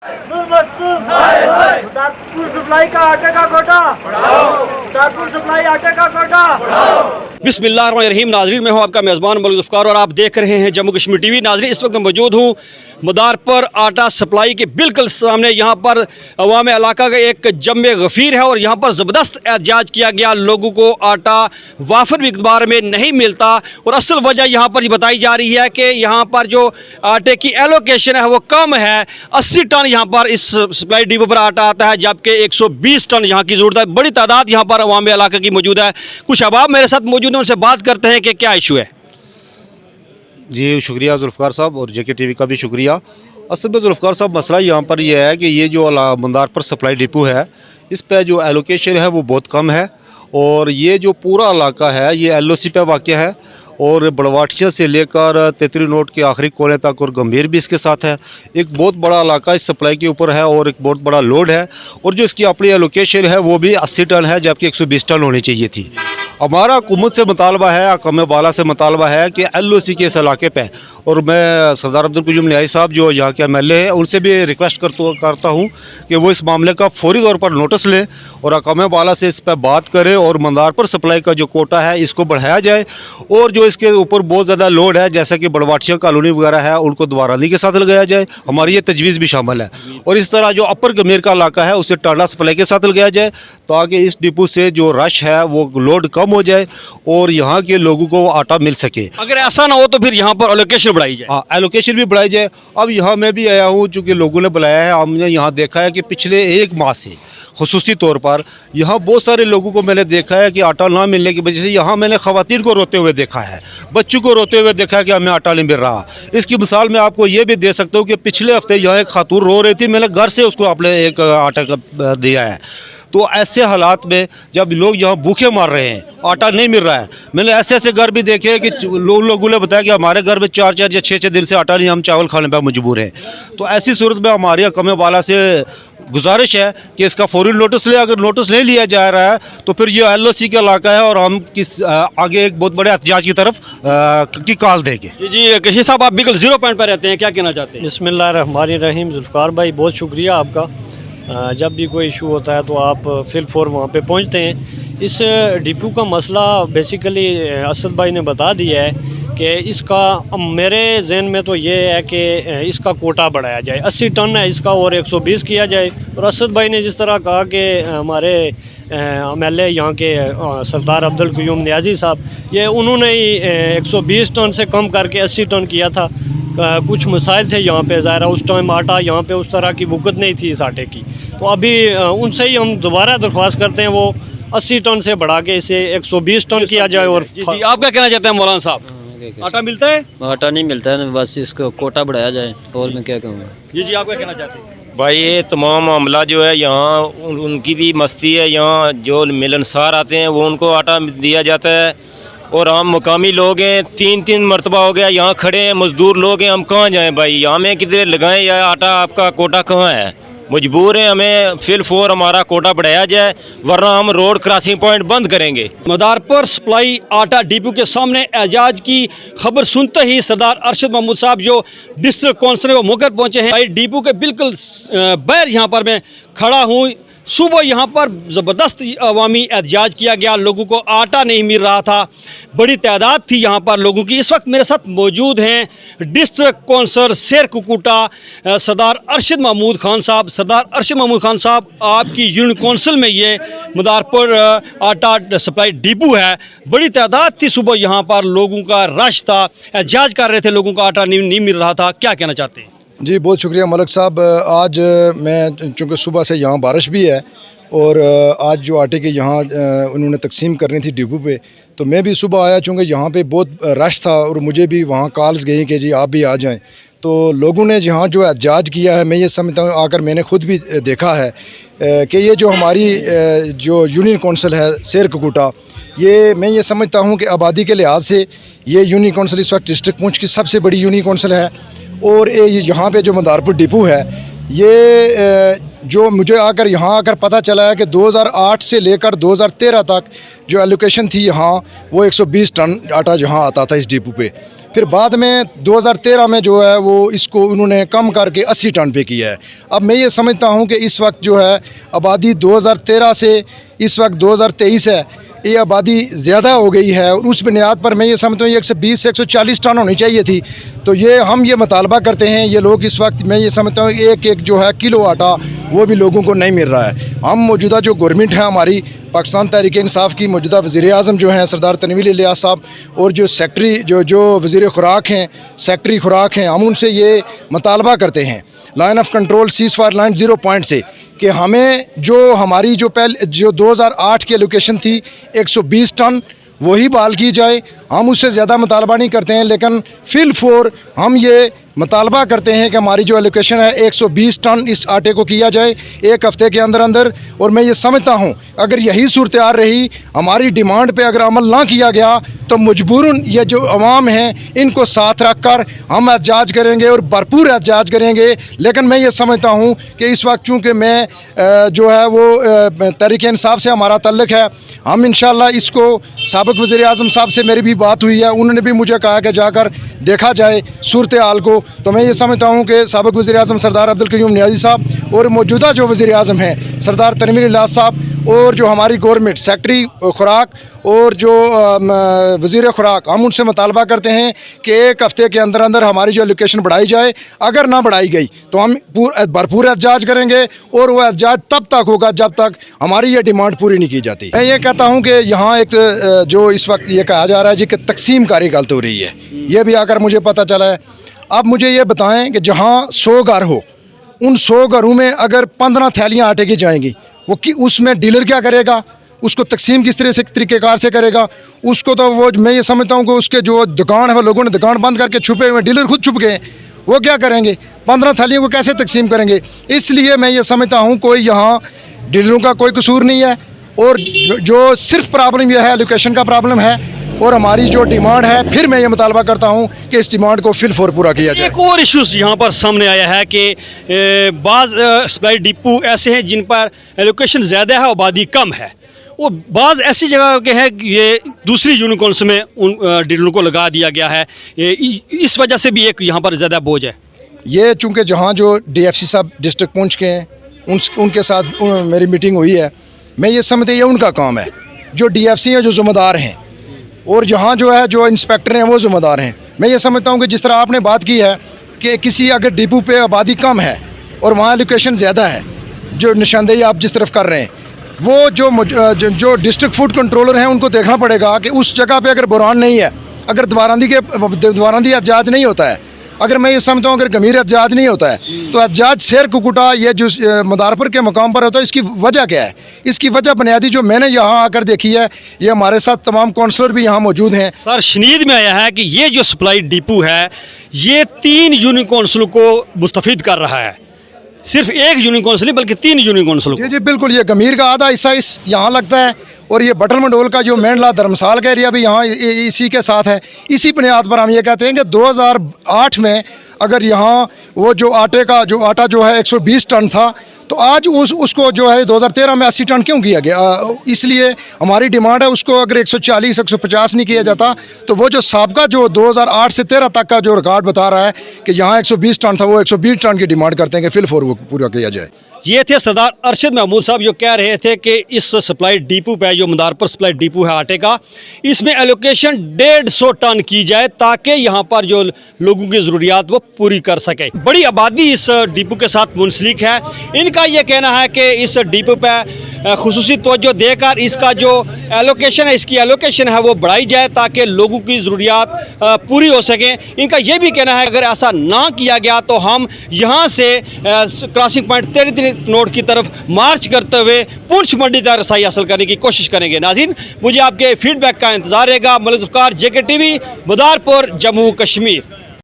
Muzaffarpur supply का आटे का कोटा मुजफ्फरपुर सप्लाई आटे का कोटा। बिस्मिल्लाहिर्रहमानिर्रहीम। नाजरीन, मैं हूं आपका मेज़बान मलिक ज़ुल्फ़िकार और आप देख रहे हैं जम्मू कश्मीर टीवी। नाजरीन, इस वक्त मैं मौजूद हूं मदारपुर आटा सप्लाई के बिल्कुल सामने। यहाँ पर अवाम इलाका का एक जम गफ़ीर है और यहाँ पर ज़बरदस्त एहतजाज किया गया। लोगों को आटा वाफिर मिक़दार में नहीं मिलता और असल वजह यहाँ पर बताई जा रही है कि यहाँ पर जो आटे की एलोकेशन है वो कम है। 80 टन यहाँ पर इस सप्लाई डिपो पर आटा आता है, जबकि 120 टन यहाँ की ज़रूरत है। बड़ी तादाद यहाँ पर अवाम इलाका की मौजूद है। कुछ अहबाब मेरे साथ मौजूद हैं, उनसे बात करते हैं कि क्या इशू है। जी शुक्रिया ज़ुल्फ़िकार साहब और जेके टीवी का भी शुक्रिया। असल में ज़ुल्फ़िकार साहब मसला यहाँ पर यह है कि ये जो मदारपुर सप्लाई डिपो है इस पर जो एलोकेशन है वो बहुत कम है और ये जो पूरा इलाका है ये LOC पे वाक़या है और बड़वाटिया से लेकर तेतरी नोट के आखिरी कोने तक और गंभीर भी इसके साथ है। एक बहुत बड़ा इलाका इस सप्लाई के ऊपर है और एक बहुत बड़ा लोड है और जो इसकी अपनी एलोकेशन है वो भी 80 टन है, जबकि 120 टन होनी चाहिए थी। हमारा हुकूमत से मुतालबा है, हकम बाला से मुतालबा है कि LOC के इस इलाके पे, और मैं सरदार अब्दुल क़य्यूम न्याज़ी साहब जो यहाँ के MLA हैं उनसे भी रिक्वेस्ट करता हूँ कि वो इस मामले का फौरी तौर पर नोटिस लें और हकम बाला से इस पर बात करें और मदारपुर सप्लाई का जो कोटा है इसको बढ़ाया जाए और जो इसके ऊपर बहुत ज़्यादा लोड है जैसा कि बड़वाटिया कॉलोनी वगैरह है उनको द्वारानी के साथ लगाया जाए। हमारी ये तजवीज़ भी शामिल है और इस तरह जो अपर गमीर का इलाका है उसे टांडा सप्लाई के साथ लगाया जाए ताकि इस डिपो से जो रश है वो लोड कम हो जाए और यहाँ के लोगों को आटा मिल सके। अगर ऐसा ना हो तो फिर यहाँ पर एलोकेशन बढ़ाई जाए। हाँ, एलोकेशन भी बढ़ाई जाए। अब यहाँ मैं भी आया हूँ चूँकि लोगों ने बुलाया है, हमने यहाँ देखा है कि पिछले 1 माह से खुसूसी तौर पर यहाँ बहुत सारे लोगों को मैंने देखा है कि आटा ना मिलने की वजह से यहाँ मैंने ख़वातीन को रोते हुए देखा है, बच्चों को रोते हुए देखा है कि हमें आटा नहीं मिल रहा। इसकी मिसाल मैं आपको ये भी दे सकता हूँ कि पिछले हफ्ते यहाँ एक खातून रो रही थी, मैंने घर से उसको अपने एक आटा का दिया है। तो ऐसे हालात में जब लोग यहाँ भूखे मार रहे हैं, आटा नहीं मिल रहा है, मैंने ऐसे ऐसे घर भी देखे कि लोगों ने बताया कि हमारे घर में 4-4 या 6-6 दिन से आटा नहीं, हम चावल खाने पर मजबूर हैं। तो ऐसी सूरत में हमारे हकम बाला से गुजारिश है कि इसका फौरी नोटिस ले। अगर नोटिस नहीं लिया जा रहा है तो फिर ये LOC का इलाका है और हम आगे एक बहुत बड़े एहतजाज की तरफ की कॉल देंगे। जी कशीर साहब, आप बिल्कुल 0 पॉइंट पर रहते हैं, क्या कहना चाहते हैं? बिस्मिल्लाहिर्रहमानिर्रहीम। ज़ुल्फ़िकार भाई बहुत शुक्रिया आपका। जब भी कोई इशू होता है तो आप फिल फॉर वहाँ पे पहुँचते हैं। इस डिपो का मसला बेसिकली असद भाई ने बता दिया है कि इसका मेरे जहन में तो ये है कि इसका कोटा बढ़ाया जाए। 80 टन है इसका और 120 किया जाए। और असद भाई ने जिस तरह कहा कि हमारे MLA यहाँ के सरदार अब्दुल क़य्यूम न्याज़ी साहब, ये उन्होंने ही 120 टन से कम करके 80 टन किया था। कुछ मसाइल थे यहाँ पे, ज़ाहिर उस टाइम आटा यहाँ पे उस तरह की वक़्त नहीं थी इस आटे की। तो अभी उनसे ही हम दोबारा दरख्वास्त करते हैं वो 80 टन से बढ़ा के इसे 120 टन किया जाए। और जी, आप क्या कहना चाहते हैं मौलाना साहब? आटा मिलता है? आटा नहीं मिलता है, बस इसको कोटा बढ़ाया जाए और मैं क्या कहूँगा। जी, आप क्या कहना चाहते हैं? भाई ये तमाम मामला जो है यहाँ उनकी भी मस्ती है। यहाँ जो मिलनसार आते हैं वो उनको आटा दिया जाता है और हम मुकामी लोग हैं, 3-3 मरतबा हो गया यहाँ खड़े हैं, मजदूर लोग हैं, हम कहाँ जाएं भाई? यहाँ में किधर लगाएं या आटा आपका कोटा कहाँ है? मजबूर हैं, हमें फिल फॉर हमारा कोटा बढ़ाया जाए वरना हम रोड क्रॉसिंग पॉइंट बंद करेंगे। मदारपुर सप्लाई आटा डिपो के सामने एहतजाज की खबर सुनते ही सरदार अरशद महमूद साहब जो डिस्ट्रिक्ट काउंसिलर वो मौके पर पहुँचे हैं। डिपो के बिल्कुल बाहर यहाँ पर मैं खड़ा हूँ। सुबह यहाँ पर ज़बरदस्त अवामी एहतजाज किया गया, लोगों को आटा नहीं मिल रहा था, बड़ी तादाद थी यहाँ पर लोगों की। इस वक्त मेरे साथ मौजूद हैं डिस्ट्रिक्ट काउंसलर शेर कुकुटा सरदार अरशद महमूद खान साहब। सरदार अरशद महमूद खान साहब, आपकी यूनियन काउंसिल में ये मदारपुर आटा सप्लाई डिपो है, बड़ी तादाद थी सुबह यहाँ पर, लोगों का रश था, एहतजाज कर रहे थे, लोगों को आटा नहीं मिल रहा था, क्या कहना चाहते हैं? जी बहुत शुक्रिया मलिक साहब। आज मैं चूँकि सुबह से यहाँ बारिश भी है और आज जो आटे के यहाँ उन्होंने तकसीम करनी थी डिपो पे, तो मैं भी सुबह आया चूँकि यहाँ पे बहुत रश था और मुझे भी वहाँ कॉल्स गई कि जी आप भी आ जाएं। तो लोगों ने जहाँ जो एहतजाज किया है, मैं ये समझता हूँ, आकर मैंने ख़ुद भी देखा है कि ये जो हमारी जो यूनियन काउंसिल है शेर कुकुटा, ये मैं ये समझता हूँ कि आबादी के लिहाज से ये यूनियन काउंसिल इस वक्त डिस्ट्रिक्ट पुंछ की सबसे बड़ी यूनियन काउंसिल है। और ये यहाँ पे जो मदारपुर डिपो है, ये जो मुझे यहाँ आकर पता चला है कि 2008 से लेकर 2013 तक जो एलोकेशन थी यहाँ वो 120 टन आटा जहाँ आता था इस डिपो पे। फिर बाद में 2013 में जो है वो इसको उन्होंने कम करके 80 टन पे किया है। अब मैं ये समझता हूँ कि इस वक्त जो है आबादी 2013 से इस वक्त 2023 है, ये आबादी ज़्यादा हो गई है और उस बुनियाद पर मैं ये समझता हूँ 120 से 140 टन होनी चाहिए थी। तो ये हम ये मुतालबा करते हैं, ये लोग इस वक्त मैं ये समझता हूँ एक एक जो है किलो आटा वो भी लोगों को नहीं मिल रहा है। हम मौजूदा जो गवर्नमेंट है हमारी पाकिस्तान तहरीक इंसाफ की, मौजूदा वज़ीर-ए-आज़म जो हैं सरदार तनवीर इलियास साहब और जो सेक्रेटरी जो वज़ीर खुराक हैं, सेक्रेटरी खुराक हैं, हम उनसे ये मुतालबा करते हैं line of control seize fire line 0 point से कि हमें जो हमारी जो 2008 की एलोकेशन थी 120 टन वही बहाल की जाए। हम उससे ज़्यादा मुतालबा नहीं करते हैं, लेकिन फिल फोर हम ये मुतालबा करते हैं कि हमारी जो एलोकेशन है 120 टन इस आटे को किया जाए 1 हफ़्ते के अंदर अंदर। और मैं ये समझता हूँ अगर यही सूरत हाल रही, हमारी डिमांड पे अगर अमल ना किया गया तो मजबूरन ये जो अवाम हैं इनको साथ रख कर हम एहतजाज करेंगे और भरपूर एहतजाज करेंगे। लेकिन मैं ये समझता हूँ कि इस वक्त चूँकि मैं जो है वो तहरीक इंसाफ से हमारा तल्लुक़ है, हम इंशाअल्लाह इसको साबिक़ वज़ीर-ए-आज़म साहब से मेरी भी बात हुई है, उन्होंने भी मुझे कहा कि जाकर देखा जाए सूरत हाल को। तो मैं ये समझता हूँ कि साबिक़ वज़ीर-ए-आज़म सरदार अब्दुल क़य्यूम नियाज़ी साहब और मौजूदा जो वज़ीर-ए-आज़म हैं सरदार तनवीर इलियास साहब और जो हमारी गवर्नमेंट सेक्रेटरी खुराक और जो वज़ीर खुराक, हम उनसे मुतालबा करते हैं कि 1 हफ़्ते के अंदर अंदर हमारी जो एलोकेशन बढ़ाई जाए। अगर ना बढ़ाई गई तो हम भरपूर एहतजाज करेंगे और वो एहतजाज तब तक होगा जब तक हमारी ये डिमांड पूरी नहीं की जाती। मैं ये कहता हूँ कि यहाँ एक जो इस वक्त ये कहा जा रहा है जी कि तकसीम कारी गलत हो रही है, ये भी आकर मुझे पता चला है। अब मुझे ये बताएं कि जहाँ 100 घर हो, उन 100 घरों में अगर 15 थैलियाँ आटे की जाएंगी, वो कि उसमें डीलर क्या करेगा, उसको तकसीम किस तरह से तरीक़ेकार से करेगा? उसको तो वो मैं ये समझता हूँ कि उसके जो दुकान है वो लोगों ने दुकान बंद करके छुपे हुए, डीलर खुद छुप गए, वो क्या करेंगे? 15 थैलियों को कैसे तकसीम करेंगे? इसलिए मैं ये समझता हूँ कोई यहाँ डीलरों का कोई कसूर नहीं है और जो सिर्फ प्रॉब्लम यह है एलोकेशन का प्रॉब्लम है और हमारी जो डिमांड है, फिर मैं ये मुतालबा करता हूँ कि इस डिमांड को फिल फोर पूरा किया जाए। एक और इशूज़ यहाँ पर सामने आया है कि बाज़ सप्लाई डिपो ऐसे हैं जिन पर एलोकेशन ज़्यादा है, आबादी कम है, वो बाज़ ऐसी जगह के हैं ये दूसरी यूनिकॉर्न्स में उन डीलरों को लगा दिया गया है, इस वजह से भी एक यहाँ पर ज़्यादा बोझ है। ये चूँकि जहाँ जो DFC साहब डिस्ट्रिक्ट पहुँच के हैं उनके साथ मेरी मीटिंग हुई है, मैं ये समझते ये उनका काम है, जो DFC हैं जो ज़िम्मेदार हैं और यहाँ जो है जो इंस्पेक्टर हैं वो ज़िम्मेदार हैं। मैं ये समझता हूँ कि जिस तरह आपने बात की है कि किसी अगर डिपो पे आबादी कम है और वहाँ एलोकेशन ज़्यादा है, जो निशानदेही आप जिस तरफ कर रहे हैं, वो जो डिस्ट्रिक्ट फूड कंट्रोलर हैं उनको देखना पड़ेगा कि उस जगह पे अगर बुरान नहीं है, अगर द्वारांदी एहतजाज नहीं होता है, अगर मैं ये समझता हूँ अगर गंभीर एहतजाज नहीं होता है तो एहतजाज शेर कुकुटा ये जो मदारपुर के मकाम पर होता है, इसकी वजह क्या है? इसकी वजह बुनियादी जो मैंने यहाँ आकर देखी है, ये हमारे साथ तमाम काउंसलर भी यहाँ मौजूद हैं। सर, शनीद में आया है कि ये जो सप्लाई डिपो है ये 3 यूनियन काउंसिल को मुस्तफ़ीद कर रहा है, सिर्फ एक यूनियन काउंसिल नहीं बल्कि 3 यूनियन काउंसिल। जी बिल्कुल, ये गमीर का आधा हिस्सा इस यहाँ लगता है और ये बटल मंडोल का जो मेंढला धर्मसाल का एरिया भी यहाँ इसी के साथ है। इसी बुनियाद पर हम ये कहते हैं कि 2008 में अगर यहाँ वो जो आटा जो है 120 टन था, तो आज उसको जो है 2013 में 80 टन क्यों किया गया? इसलिए हमारी डिमांड है उसको अगर 140 150 नहीं किया जाता तो वो जो साबका जो 2008 से 13 तक का जो रिकॉर्ड बता रहा है कि यहाँ 120 टन था, वो 120 टन की डिमांड करते हैं कि फिल फोर वो पूरा किया जाए। ये थे सरदार अरशद महमूद साहब जो कह रहे थे कि इस सप्लाई डिपो पे जो मदारपुर सप्लाई डिपो है आटे का, इसमें एलोकेशन 150 टन की जाए ताकि यहाँ पर जो लोगों की ज़रूरियात वो पूरी कर सके। बड़ी आबादी इस डिपो के साथ मुंसलिक है। इनका ये कहना है कि इस डिपो पे खुसूसी तवज्जो देकर इसका जो एलोकेशन है, इसकी एलोकेशन है वो बढ़ाई जाए ताकि लोगों की ज़रूरियात पूरी हो सकें। इनका ये भी कहना है अगर ऐसा ना किया गया तो हम यहाँ से क्रॉसिंग पॉइंट 33 नोड की तरफ मार्च करते हुए पुंछ मंडी तक रसाई हासिल करने की कोशिश करेंगे। नाज़रीन, मुझे आपके फीडबैक का इंतजार रहेगा। Malik Zulfikar, JK TV, Madarpur, Jammu Kashmir.